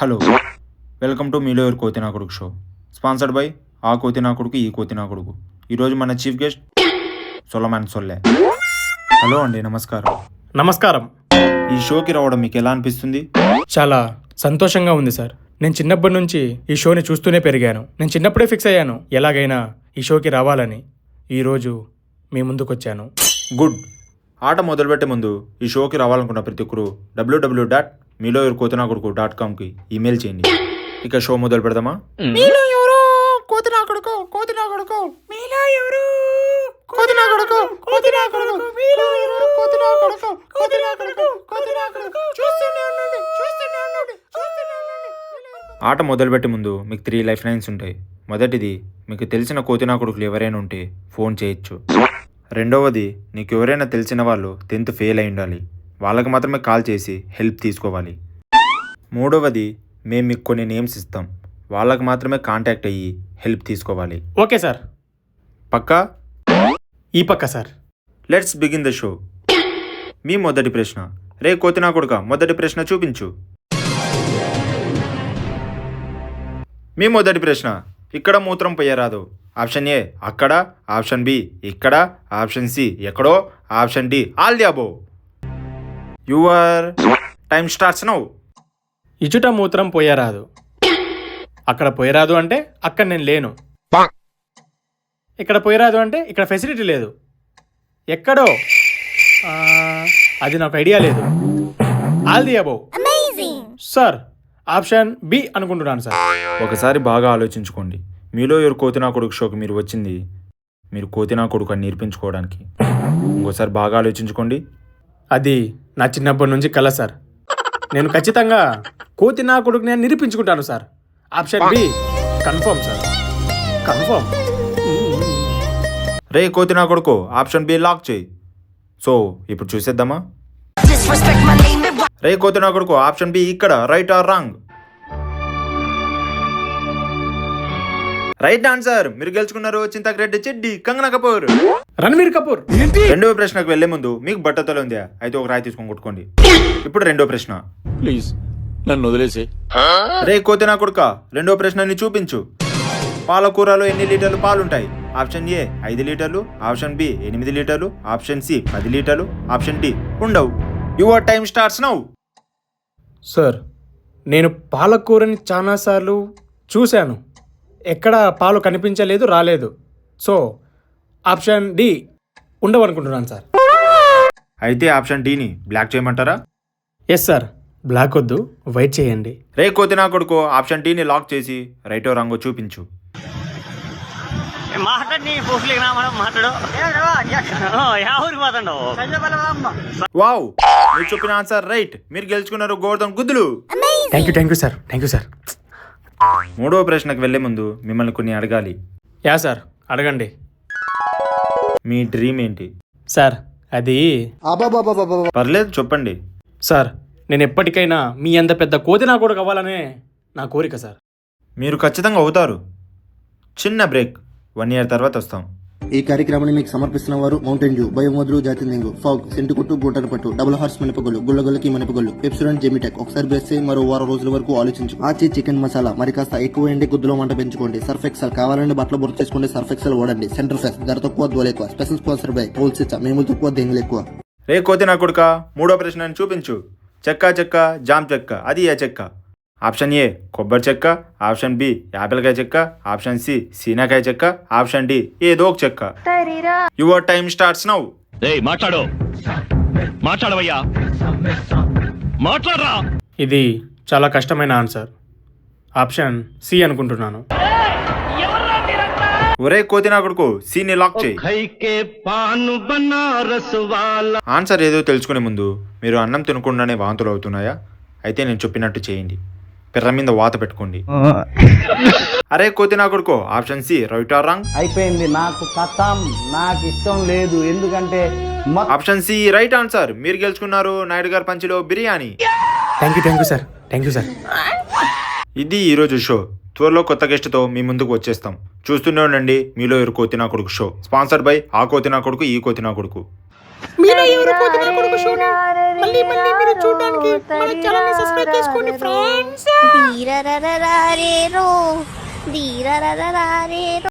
Hello, welcome to మీలో ఎవరు కోతి నా కొడుకు షో. స్పాన్సర్డ్ బై ఆ కోతి నా కొడుకు ఈ కోతి నా కొడుకు. ఈరోజు మన చీఫ్ గెస్ట్ సొలమాన్ సొల్లే. హలో అండి, నమస్కారం. నమస్కారం. ఈ షోకి రావడం మీకు ఎలా అనిపిస్తుంది? చాలా సంతోషంగా ఉంది సార్. నేను చిన్నప్పటి నుంచి ఈ షోని చూస్తూనే పెరిగాను. నేను చిన్నప్పుడే ఫిక్స్ అయ్యాను ఎలాగైనా ఈ షోకి రావాలని. ఈరోజు మీ ముందుకు వచ్చాను. గుడ్. ఆట మొదలుపెట్టే ముందు ఈ షోకి రావాలనుకున్న ప్రతి ఒక్కరు www.meeloevrkothinakoduku.comకి ఈమెయిల్ చేయండి. ఇక షో మొదలు పెడదామా? ఆట మొదలుపెట్టే ముందు మీకు 3 లైఫ్ లైన్స్ ఉంటాయి. మొదటిది, మీకు తెలిసిన కోతినా కొడుకులు ఎవరైనా ఉంటే ఫోన్ చేయొచ్చు. రెండవది, నీకు ఎవరైనా తెలిసిన వాళ్ళు 10th ఫెయిల్ అయి ఉండాలి, వాళ్ళకి మాత్రమే కాల్ చేసి హెల్ప్ తీసుకోవాలి. మూడవది, మేము మీకు కొన్ని నేమ్స్ ఇస్తాం, వాళ్ళకి మాత్రమే కాంటాక్ట్ అయ్యి హెల్ప్ తీసుకోవాలి. Okay sir. పక్కా? ఈ పక్క sir. Let's begin the show. మీ మొదటి ప్రశ్న. రే కోతినా కొడుక, మొదటి ప్రశ్న చూపించు. మీ మొదటి ప్రశ్న. ఇక్కడ మూత్రం పోయరాదు. ఆప్షన్ ఏ అక్కడ, ఆప్షన్ బి ఇక్కడ, ఆప్షన్ సి ఎక్కడో, option D all the above. Your time starts now. ఇచుట మూత్రం పోయరాదు. అక్కడ పోయరాదు అంటే అక్కడ నేను లేను. ఇక్కడ పోయరాదు అంటే ఇక్కడ ఫెసిలిటీ లేదు. ఎక్కడో అది నాకు ఐడియా లేదు. All the above. Sir, option B అనుకుంటున్నాను సార్. ఒకసారి బాగా ఆలోచించుకోండి. మీలో ఎవరు కోతినా కొడుకు షోకి మీరు వచ్చింది మీరు కోతినా కొడుకు అని నేర్పించుకోవడానికి. ఇంకోసారి బాగా ఆలోచించుకోండి. అది నా చిన్నప్పటి నుంచి కల సార్. నేను ఖచ్చితంగా కోతి నా కొడుకు నేను నిరూపించుకుంటాను sir. Option B confirm sir, confirm. రే కోతినా కొడుకు, ఆప్షన్ బి లాక్ చేయి. సో ఇప్పుడు చూసేద్దామా? రే కోతినా కొడుకు, ఆప్షన్ బి ఇక్కడ right or wrong? Right answer. మీరు గెలుచుకున్నారు చింతక్ రెడ్డి చెడ్డి కంగనా కపూర్, రణవీర్ కపూర్. రెండవ ప్రశ్నకు వెళ్లే ముందు మీకు బట్టతలు ఉందా? అయితే ఒక రాయి తీసుకొని కొట్టుకోండి. ఇప్పుడు రెండో ప్రశ్న. ప్లీజ్ నన్ను వదిలేసి. రే కోతినా కొడుక, రెండో ప్రశ్నని చూపించు. పాలకూరలో ఎన్ని లీటర్లు పాలుంటాయి? ఆప్షన్ ఏ 5 లీటర్లు, ఆప్షన్ బి 8 లీటర్లు, ఆప్షన్ సి 10 లీటర్లు, ఆప్షన్ డి ఉండవు. Your time starts now. Sir, నేను పాలకూరని చాలాసార్లు చూశాను. ఎక్కడ పాలు కనిపించలేదు, రాలేదు. సో ఆప్షన్ డి ఉండవనుకుంటున్నాను సార్. అయితే ఆప్షన్ డిని బ్లాక్ చేయమంటారా? ఎస్ సార్, బ్లాక్ వద్దు, వైట్ చేయండి. రే కోతినా కొడుకు, ఆప్షన్ డిని లాక్ చేసి రైటో రాంగో చూపించు. వావ్, మీరు చెప్పిన ఆన్సర్ రైట్. మీరు గెలుచుకున్నారు గోవర్ధన్ గుద్దులు. Thank you sir, thank you sir. మూడవ ప్రశ్నకు వెళ్లే ముందు మిమ్మల్ని కొన్ని అడగాలి. యా సార్, అడగండి. మీ డ్రీమ్ ఏంటి? సార్, అది పర్లేదు చెప్పండి. సార్, నేను ఎప్పటికైనా మీ అంత పెద్ద కోతి నా కూడా కావాలనే నా కోరిక సార్. మీరు ఖచ్చితంగా అవుతారు. చిన్న బ్రేక్, 1 year తర్వాత వస్తాం. ఈ కార్యక్రమాన్ని మీకు సమర్పిస్తున్న వారు మౌంటైన్ డ్యూ, బయోమోద్రు, జాతిందెంగు, ఫాగ్, సెంటుకుట్టు, గూటనపట్టు, డబుల్ హార్స్ మినపగుళ్ళు, గుళ్ళగొల్లకి మినపగుళ్ళు, పెప్సోడెంట్, జెమిటెక్. ఒకసారి బేస్తే మరో 1 రోజుల వరకు ఆలోచించు. ఆచి చికెన్ మసాలా మరి కాస్త ఎక్కువ ఎండి గుద్దులో మంట పెంచుకోండి. సర్ఫ్ ఎక్సెల్ కావాలంటే బట్టలు బొర్ర చేసుకోండి. సర్ఫ్ ఎక్సెల్ వాడండి. సెంటర్ ఫ్రెష్, ధర తక్కువ, దోలు ఎక్కువ. స్పెషల్ స్పాన్సర్ బై హోల్స్ ఇచ్చా, మేము తక్కువ, దెంగులు ఎక్కువ. రే కోతినా కొడుక, మూడో ప్రశ్నని చూపించు. చెక్క చెక్క, జామ్ చెక్క, అది ఏ చెక్క? ఆప్షన్ ఏ కొబ్బరి చెక్క, ఆప్షన్ బి యాపిల్కాయ చెక్క, ఆప్షన్ సి సీనాకాయ చెక్క, ఆప్షన్ డి ఏదో ఒక చెక్క. Your time starts now. ఇది చాలా కష్టమైన ఆన్సర్. ఆప్షన్ సి అనుకుంటున్నాను. ఒరే కోతినా కొడుకు, సీని లాక్ చేయి. ఆన్సర్ ఏదో తెలుసుకునే ముందు మీరు అన్నం తినకుండానే వాంతులు అవుతున్నాయా? అయితే నేను చెప్పినట్టు చేయండి. పిర్ర మీద వాత పెట్టుకోండి. అరే కోతినా కొడుకు, option C right or wrong? అయిపోయింది, నాకు కథం, నాకు ఇష్టం లేదు. ఎందుకంటే ఆప్షన్ సి రైట్ ఆన్సర్. మీరు గెలుచుకున్నారు నాయుడు గారి పంచిలో biryani. Thank you sir, thank you sir. ఇది ఈరోజు షో. త్వరలో కొత్త గెస్ట్తో మీ ముందుకు వచ్చేస్తాం. చూస్తూనే ఉండండి మీలో ఎవరు కోతినా కొడుకు షో. స్పాన్సర్డ్ బై ఆ కోతినా కొడుకు ఈ కోతినా కొడుకు. మీలో ఎవరు కోతినా కొడుకు షోని మళ్ళీ మీరు చూడడానికి మన ఛానల్ ని సబ్స్క్రైబ్ చేసుకోండి ఫ్రెండ్స్. ధీరరరరారేరో ధీరరరరారేరో